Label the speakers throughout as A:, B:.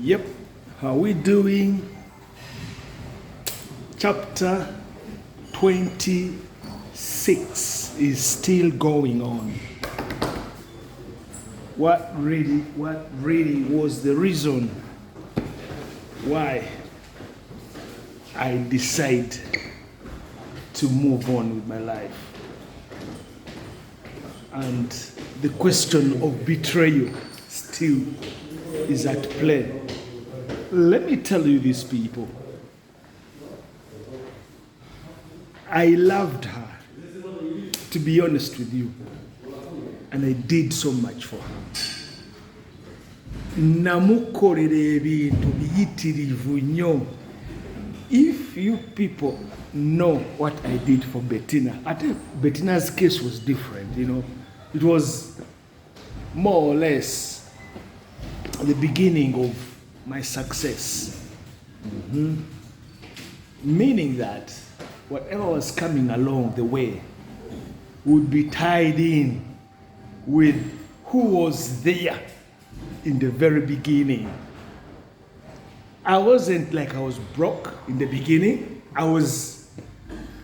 A: Yep. How we doing? Chapter 26 is still going on. What really was the reason why I decided to move on with my life? And the question of betrayal still is at play. Let me tell you this, people. I loved her, to be honest with you, and I did so much for her. Namukorere ebintu biyitirivu nnyo. If you people know what I did for Bettina, I think Bettina's case was different, you know. It was more or less the beginning of my success. Meaning that whatever was coming along the way would be tied in with who was there in the very beginning. I wasn't like I was broke in the beginning. I was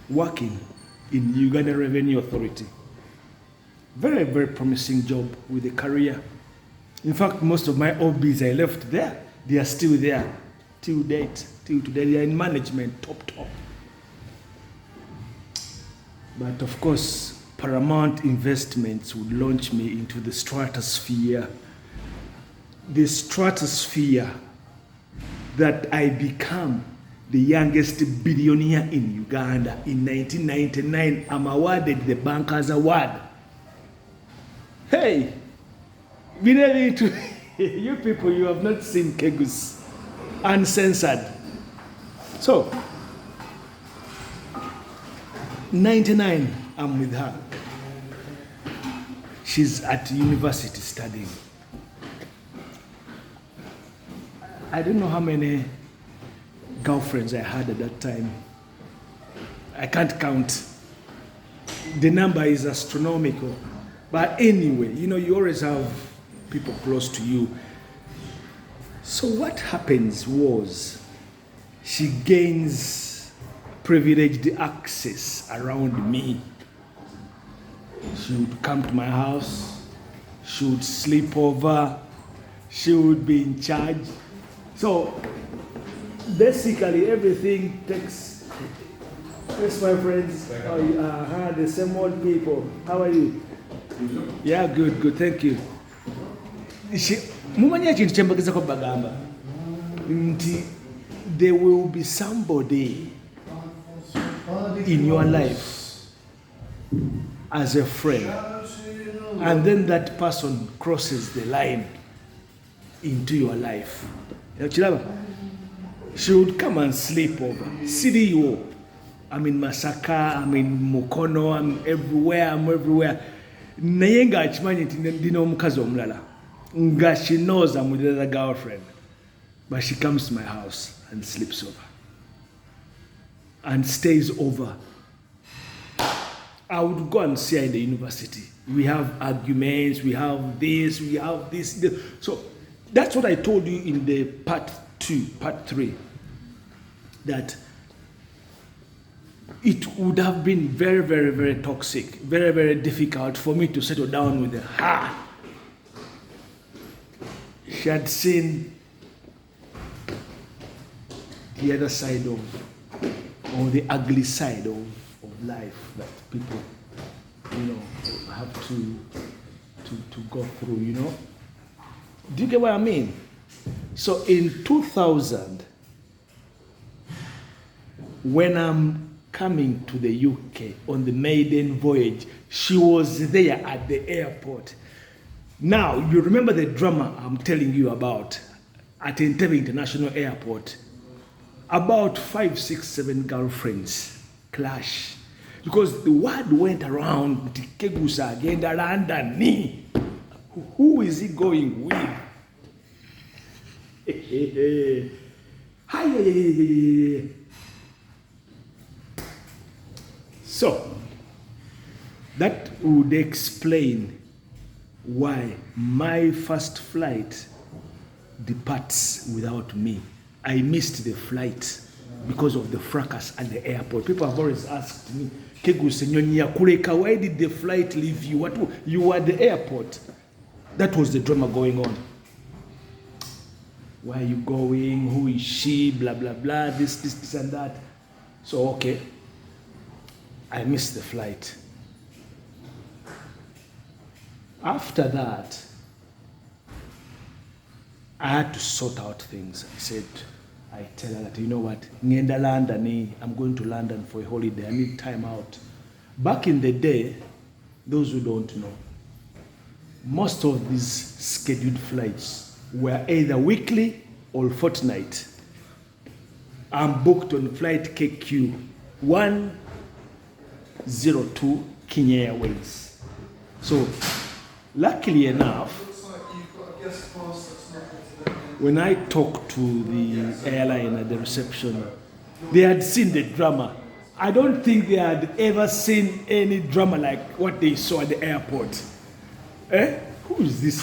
A: working in Uganda Revenue Authority. Very, very promising job with a career. In fact, most of my hobbies I left there. They are still there till date, till today. They are in management, top. But of course, Paramount Investments would launch me into the stratosphere. The stratosphere that I become the youngest billionaire in Uganda. In 1999, I'm awarded the Bankers Award. Hey, you people, you have not seen Kegus uncensored. So, 99, I'm with her. She's at university studying. I don't know how many girlfriends I had at that time. I can't count. The number is astronomical. But anyway, you know, you always have people close to you. So what happens was she gains privileged access around me. She would come to my house. She would sleep over. She would be in charge. So basically everything takes. Yes, my friends. The same old people. How are you? Yeah, good, thank you. Mumanya chintu chembageza ko bagamba nti there will be somebody in your life as a friend, and then that person crosses the line into your life. She would come and sleep over. CDO. I'm in Masaka, I'm in Mukono, I'm everywhere. Naye nga akimanyi nti ndina omukazi omulala. Nga she knows I'm with another girlfriend. But she comes to my house and sleeps over. And stays over. I would go and see her in the university. We have arguments, we have this. So that's what I told you in the part 3. That it would have been very, very, very toxic, very, very difficult for me to settle down with her. She had seen the other side or the ugly side of life that people, you know, have to go through, you know. Do you get what I mean? So in 2000, when I'm coming to the UK on the maiden voyage, she was there at the airport. Now, you remember the drama I'm telling you about at Entebbe International Airport. About 5, 6, 7 girlfriends clash. Because the word went around, Kegusa agenda London ni. Who is he going with? So, that would explain why my first flight departs without me. I missed the flight because of the fracas at the airport. People have always asked me, Kegus Nyonyi Yakureka, why did the flight leave you? You were at the airport. That was the drama going on. Where are you going? Who is she? Blah, blah, blah, this and that. So, okay, I missed the flight. After that, I had to sort out things. I tell her that, you know what, Ngenda London, I'm going to London for a holiday. I need time out. Back in the day, those who don't know, most of these scheduled flights were either weekly or fortnight. I'm booked on flight KQ 102 Kenya Airways. So, luckily enough, when I talked to the airline at the reception, they had seen the drama. I don't think they had ever seen any drama like what they saw at the airport. Who is this?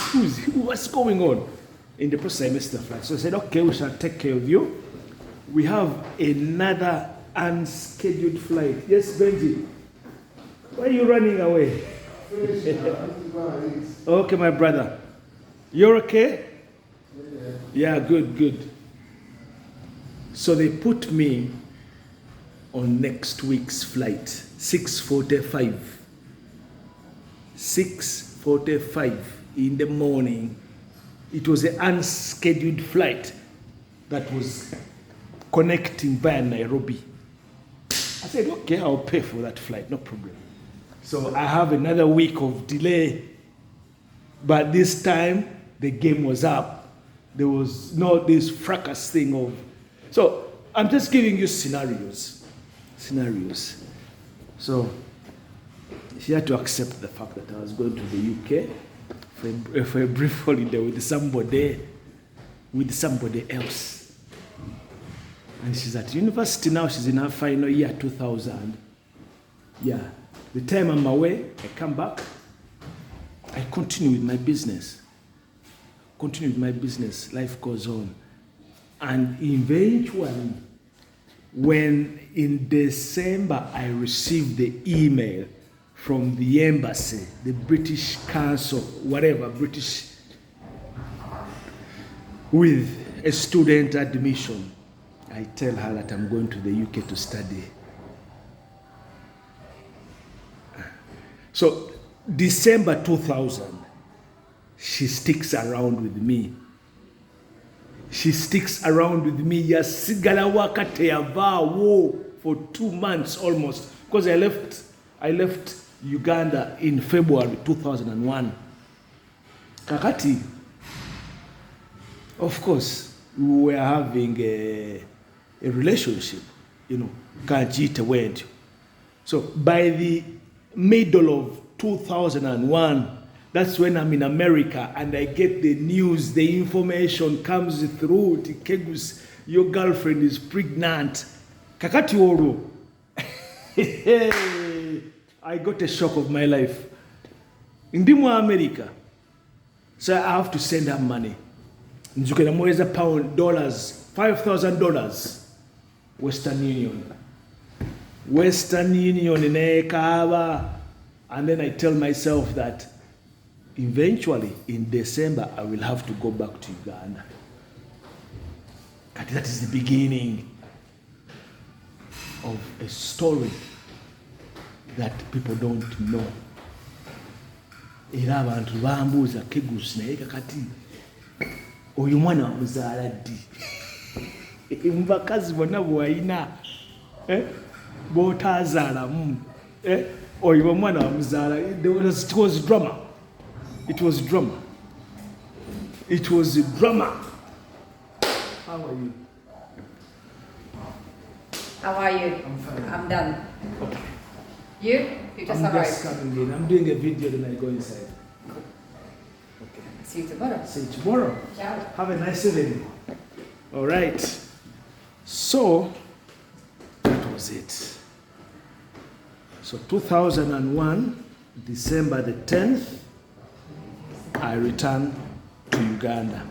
A: What's going on? In the process, I missed the flight. So I said, okay, we shall take care of you. We have another unscheduled flight. Yes, Benji? Why are you running away? Okay, my brother. You're okay? Yeah, good. So they put me on next week's flight, 6:45. 6:45 in the morning. It was an unscheduled flight that was connecting via Nairobi. I said, okay, I'll pay for that flight, no problem. So I have another week of delay, but this time the game was up. There was no this fracas thing of. So I'm just giving you scenarios. So she had to accept the fact that I was going to the UK for a brief holiday with somebody else. And she's at university now. She's in her final year, 2000. Yeah. The time I'm away, I come back. I continue with my business. Life goes on. And eventually, when in December I received the email from the embassy, the British Council, whatever, British, with a student admission, I tell her that I'm going to the UK to study. So, December 2000, she sticks around with me. Yasigala wakate yavaawo for 2 months almost. Because I left Uganda in February 2001. Kakati, of course, we were having a relationship, Kajita went. So by the middle of 2001, that's when I'm in America and I get the news, the information comes through. Kegus, your girlfriend is pregnant. Kakati Oro. I got a shock of my life. Ndimwa America. So I have to send her money. Nzukena mweza pound, dollars, $5,000. Western Union inekaba. And then I tell myself that eventually in December I will have to go back to Uganda. That is the beginning of a story that people don't know. Era abantu bambuuza Kegus naye kakati oyo mwana wamuzaala ddi? Mubakazi bonna bw'alina b'otaazaalamu oyo mwana wamuzaala. It was drama. It was drama. How are you?
B: How are you?
A: I'm fine.
B: I'm done.
A: Okay.
B: You just arrived.
A: I'm just coming in. I'm doing a video, then I go inside. Okay.
B: See you tomorrow.
A: See you tomorrow.
B: Ciao.
A: Have a nice evening. All right. So, that was it. So, 2001, December the 10th, I returned to Uganda.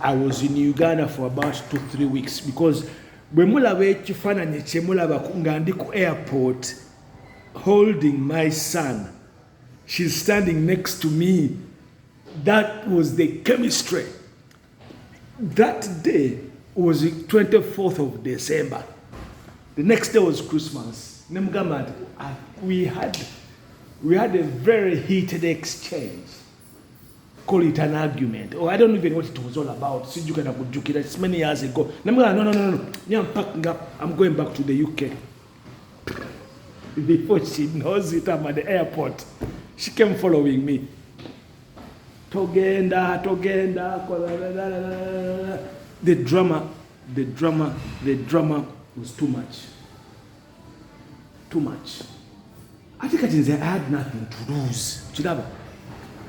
A: I was in Uganda for about 2-3 weeks because bwe mulaba ekifaananyi kye mulaba nga ndi ku airport holding my son, she's standing next to me. That was the chemistry. That day was the 24th of December. The next day was Christmas. We had a very heated exchange. Call it an argument. Or I don't even know what it was all about. It's many years ago. No. I'm packing up. I'm going back to the UK. Before she knows it, I'm at the airport. She came following me. Togenda. The drama was too much. I think I had nothing to lose.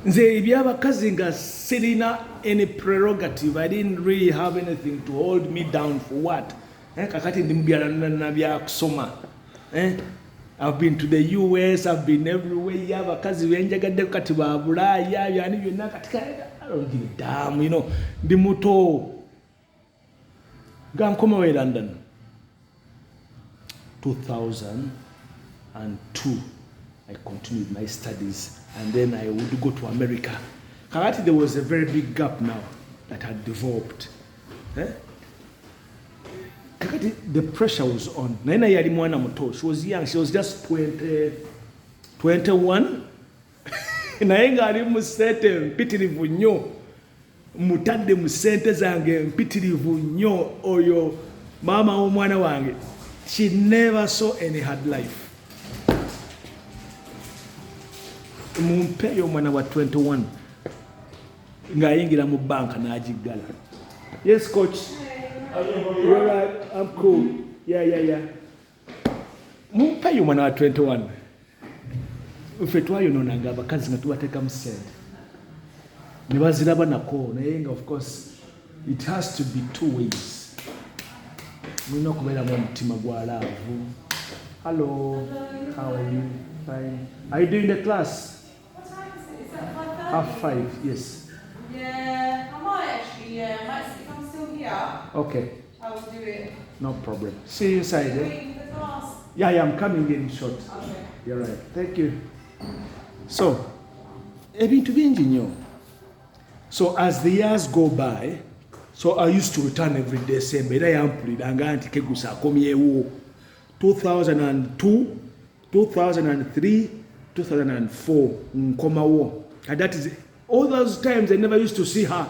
A: Nze ebyabakazi nga sirina any prerogative. I didn't really have anything to hold me down for what. Kakati ndi mubyala na bya kusoma. I've been to the US, I've been everywhere. Abakazi benjagadde kati ba Bulaya byani byonna katika I don't give a damn, you know. Ndi muto. Gankoma we London. 2002 I continued my studies and then I would go to America. Kakati there was a very big gap now that had developed. Kakati the pressure was on. Naina yali mwana muto. She was young. She was just 21. Naye nga ali mu sente mpitirivu nnyo. Mutadde mu sente zange mpitirivu nnyo oyo mama w'omwana wange. She never saw any hard life. Mumpe yo mwana wa 21 ngayingira mu banka n'agiggala. Yes coach. You're right. I'm cool. Yeah. Mumpe yo mwana wa 21. Ffe twayononanga abakazi nga tubateeka mu ssente ne baziraba nako naye nga of course it has to be two ways. Mulina okubeeramu omutima gwa laavu. Hello. How are you? Fine. Are you doing the class? 5:30, yes.
B: Yeah, I might actually, if I'm still here,
A: Okay.
B: I will do it.
A: No problem. See you inside.
B: Waiting for the class.
A: Yeah, I'm coming in short.
B: Okay.
A: You're right. Thank you. So, ebintu bingi nnyo. So as the years go by, so I used to return every December. Era yampuliranga nti kegusa akomyewo. 2002, 2003, 2004 nkomawo. And that is all those times I never used to see her.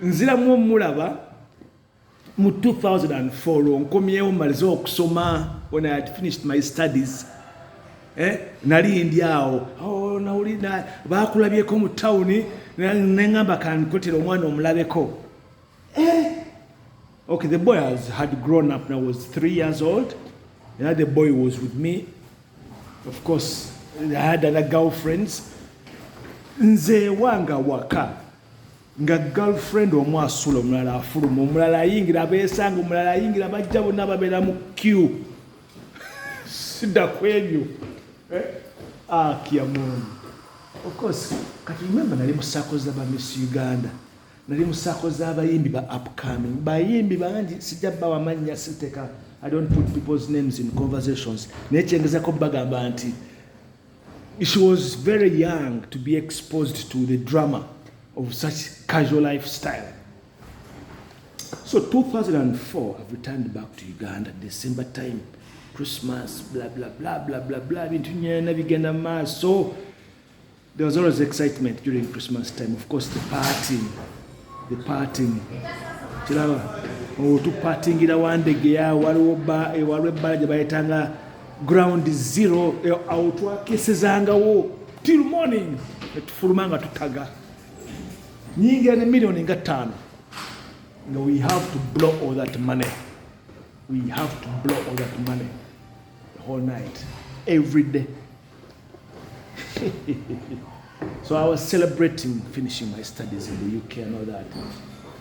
A: Nzira mu mulaba mu 2004 nkomyewo maliza okusoma when I had finished my studies. Nali ndi awo nawulira bakulabyeko mu town nengamba kankotera omwana omulabeko. Okay, the boy had grown up now, was 3 years old. Yeah, the boy was with me. Of course, I had other girlfriends. Nze wanga waka nga girlfriend omwasula omulala afuluma omulala ayingira abeesanga omulala ayingira bajja bonna babeera mu queue. Sidda kwebyo. Kiamungu. Of course, kati remember nali mu circles z'aba Miss Uganda. Nali mu circles z'abayimbi ba upcoming. Bayimbi bangi sijja bawa mannya siteka. I don't put people's names in conversations. Nekyengezako bagamba nti she was very young to be exposed to the drama of such casual lifestyle. So 2004, I've returned back to Uganda, December time, Christmas, blah, blah, blah, blah, blah, blah. So there was always excitement during Christmas time. Of course, the partying. Tupatingira wandegeya waliwo ebbala gye bayitanga ground zero awo twakesezangawo till morning netufuluma nga tutaga nyingira ne millioni nga 5. We have to blow all that money. The whole night, every day. So I was celebrating finishing my studies in the UK and all that.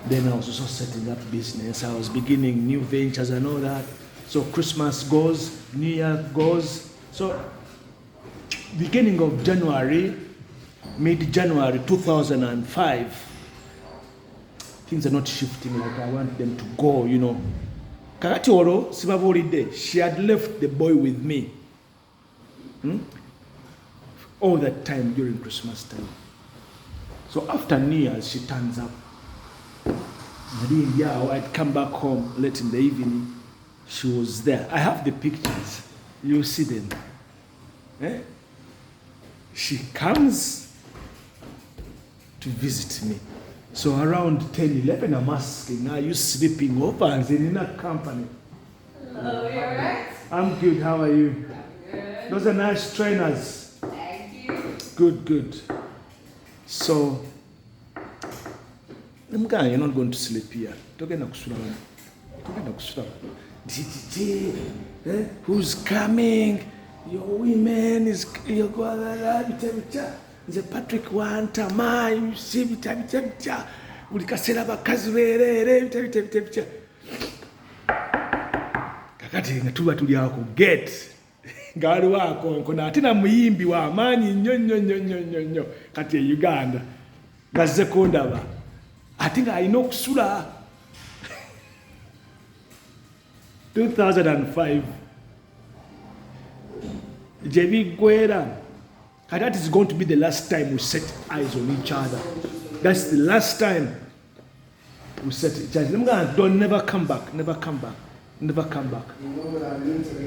A: Then I was also setting up business. I was beginning new ventures and all that. So Christmas goes, New Year goes. So beginning of January, mid-January 2005, things are not shifting like I want them to go, you know. Kakati oro, sibabuulidde, she had left the boy with me. All that time during Christmas time. So after New Year's, she turns up. I'd come back home late in the evening. She was there. I have the pictures. You see them. She comes to visit me. So around 10, 11, I'm asking, are you sleeping over? And then in a company.
B: Hello, you alright?
A: I'm good. How are you?
B: Good.
A: Those are nice trainers.
B: Thank you.
A: Good. So, you're not going to sleep here. Who's coming? Your women is you're going the Patrick Wantama, you see bita ulikasera bakazi berere bita kakati nga tuba tuli ako gate ngali wako nkona atina muyimbi wa amanyi nnyo kati e Uganda ngazze kundaba ati nga alina okusula 2005 jebiggwera. That is going to be the last time we set eyes on each other. That's the last time we set each other. Don't never come back.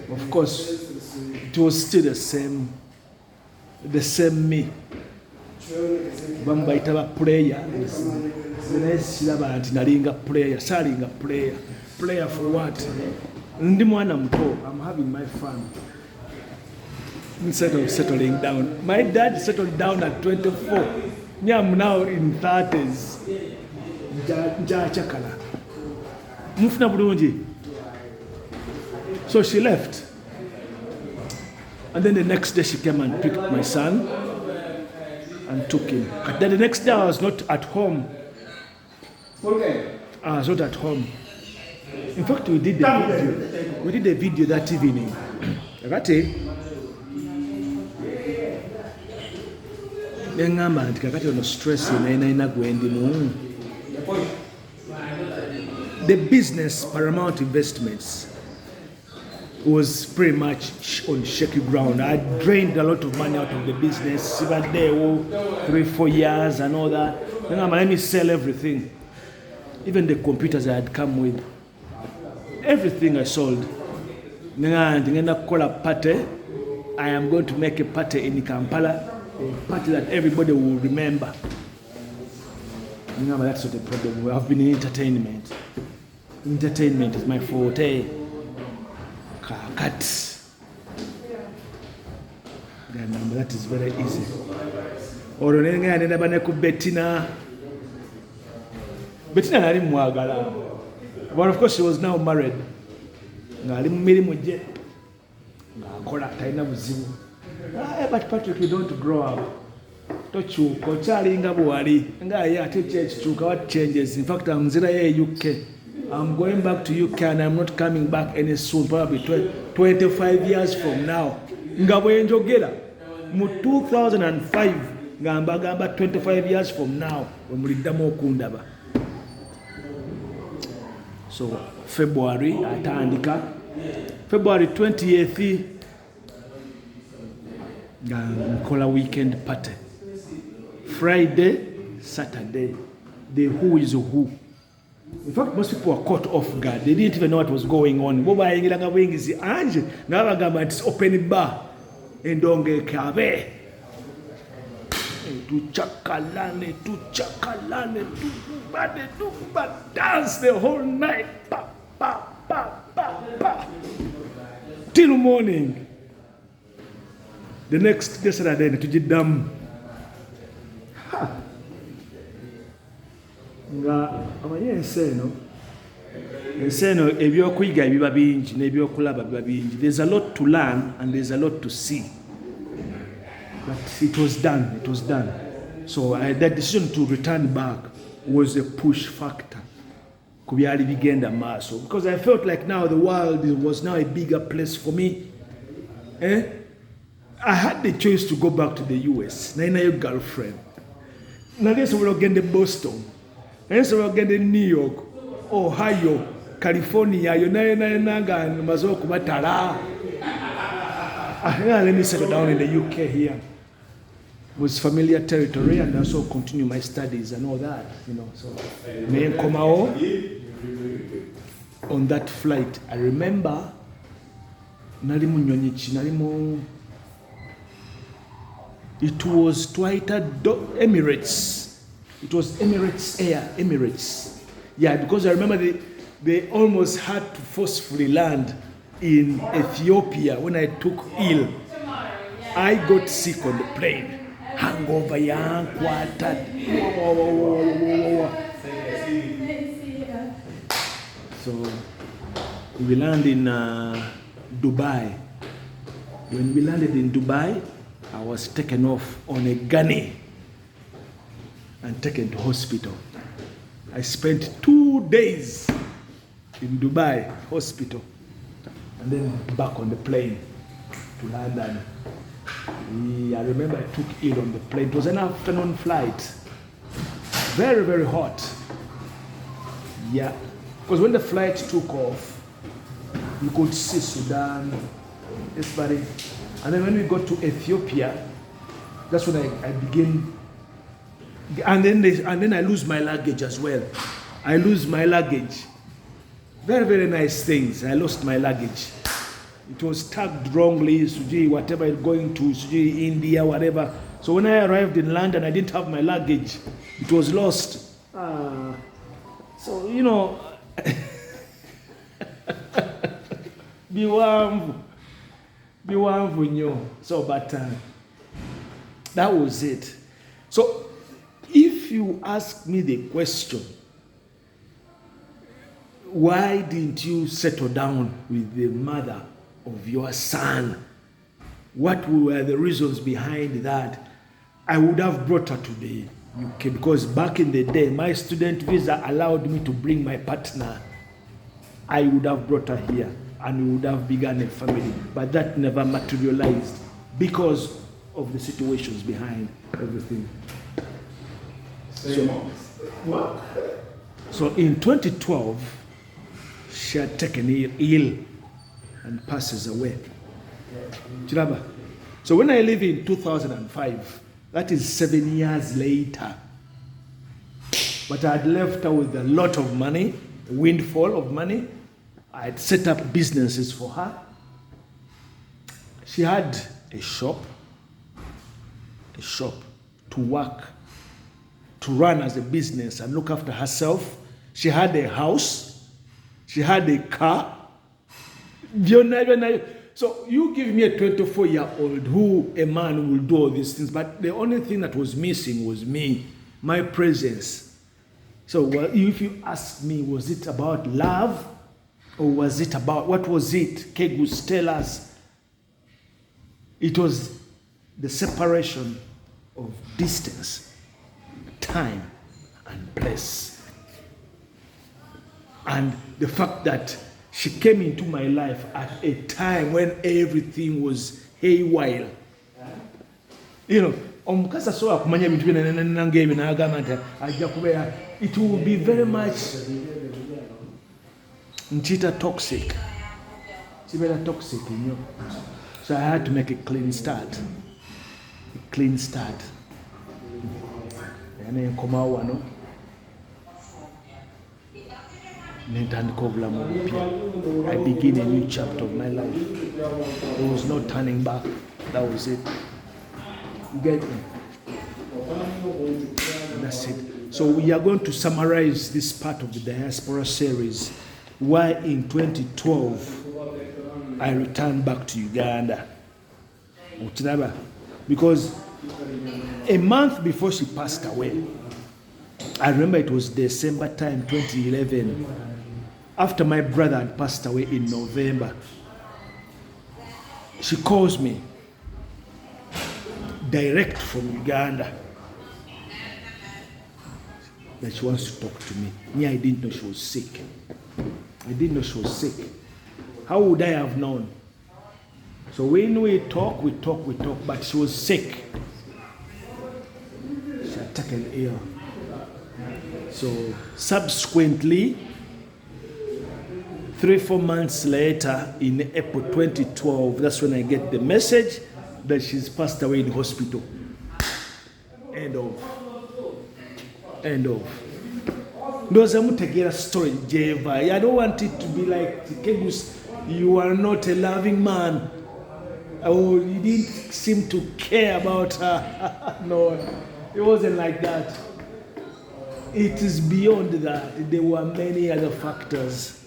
A: Of course, it was still the same me. Bambaita prayer. Prayer for what? I'm having my fun. Instead of settling down. My dad settled down at 24. I'm now in 30s. So she left. And then the next day she came and picked my son and took him. But then the next day I was not at home. I was not at home. In fact, we did a video that evening. Nengamba nti kakati ono stress ina gwendimu. The business Paramount Investments was pretty much on shaky ground. I drained a lot of money out of the business. Even there, 3-4 years and all that. Nengamba, let me sell everything. Even the computers I had come with. Everything I sold. Nengamba, ngenda kukola party. I am going to make a party in Kampala. A party that everybody will remember. Remember, that's not a problem. I've been in entertainment. Entertainment is my forte. Cut. Remember, that is very easy. Or Bettina nali mwagala. But of course, she was now married. But Patrick, you don't grow up. What changes? In fact, I'm UK. I'm going back to UK and I'm not coming back any soon, probably 25 years from now. Mu 2005, gamba 25 years from now. So February, February 28th, Nkola weekend party. Friday, Saturday, the who is who. In fact, most people were caught off guard. They didn't even know what was going on. It's open bar. Endonge kabe. To chakalane, to dance the whole night. Till morning. The next day, Saturday, to Jidam. There's a lot to learn and there's a lot to see. But it was done. So that decision to return back was a push factor. Because I felt like now the world was now a bigger place for me. I had the choice to go back to the US. Na your girlfriend. Na this will get in Boston. This will get in New York, Ohio, California. You know, and Mazoko Batara. Let me settle down in the UK here. It was familiar territory, and also continue my studies and all that. You know, so me and Komao on that flight. I remember. Nalimu Nyonyichi, Nalimu. It was Twitter Emirates. It was Emirates Air, Emirates. Yeah, because I remember they almost had to forcefully land in Ethiopia when I took ill. I got sick on the plane. Hangover, young, quartered. So we landed in Dubai. When we landed in Dubai, I was taken off on a gurney and taken to hospital. I spent 2 days in Dubai hospital and then back on the plane to London. I remember I took ill on the plane. It was an afternoon flight. Very, very hot. Yeah. Because when the flight took off, you could see Sudan, everybody. And then when we got to Ethiopia, that's when I begin. And then I lose my luggage as well. I lose my luggage. Very, very nice things. I lost my luggage. It was tagged wrongly, Suji, whatever you're going to, Suji, India, whatever. So when I arrived in London, I didn't have my luggage. It was lost. So, you know, so, but that was it. So, if you ask me the question, why didn't you settle down with the mother of your son? What were the reasons behind that? I would have brought her to the UK because back in the day, my student visa allowed me to bring my partner. I would have brought her here and we would have begun a family. But that never materialized because of the situations behind everything. So in 2012, she had taken ill and passes away. So when I leave in 2005, that is 7 years later. But I had left her with a lot of money, a windfall of money. I had set up businesses for her. She had a shop to work, to run as a business and look after herself. She had a house. She had a car. So you give me a 24-year-old who a man will do all these things, but the only thing that was missing was me, my presence. So if you ask me, was it about love or was it about, what was it? Kegus, tell us. It was the separation of distance, time, and place. And the fact that she came into my life at a time when everything was haywire. You know, it will be very much toxic. It's very toxic, you know. So I had to make a clean start. And then come out, no. I begin a new chapter of my life. There was no turning back. That was it. You get me? That's it. So we are going to summarize this part of the Diaspora series. Why in 2012 I returned back to Uganda. Because a month before she passed away, I remember it was December time, 2011, after my brother had passed away in November. She calls me, direct from Uganda, that she wants to talk to me. Me, I didn't know she was sick. How would I have known? So when we talk, but she was sick. She had taken ill. So subsequently, 3-4 months later, in April 2012, that's when I get the message that she's passed away in hospital. End of. Ndoza mutegera story jeva. I don't want it to be like, Kegus, you are not a loving man. Oh, you didn't seem to care about her. No, it wasn't like that. It is beyond that. There were many other factors.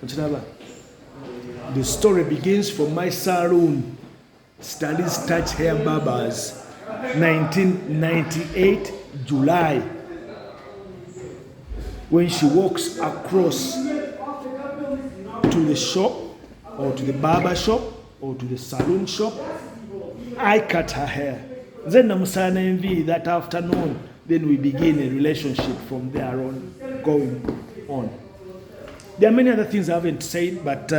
A: The story begins from my saloon, Stanley's Touch Hair Barbers, 1998, July. When she walks across to the shop, or to the barber shop, or to the salon shop, I cut her hair. Then that afternoon, then we begin a relationship from there on, going on. There are many other things I haven't said, but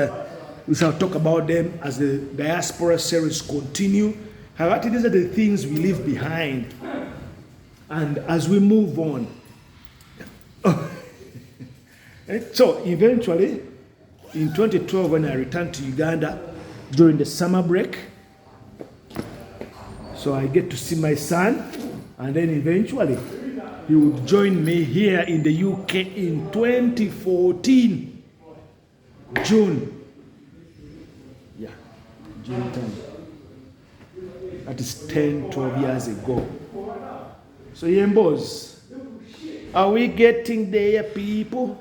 A: we shall talk about them as the Diaspora series continue. However, these are the things we leave behind. And as we move on. So eventually, in 2012, when I returned to Uganda during the summer break, so I get to see my son, and then eventually he would join me here in the UK in 2014, June. Yeah, June time. That is 10, 12 years ago. So Yembos, are we getting there, people?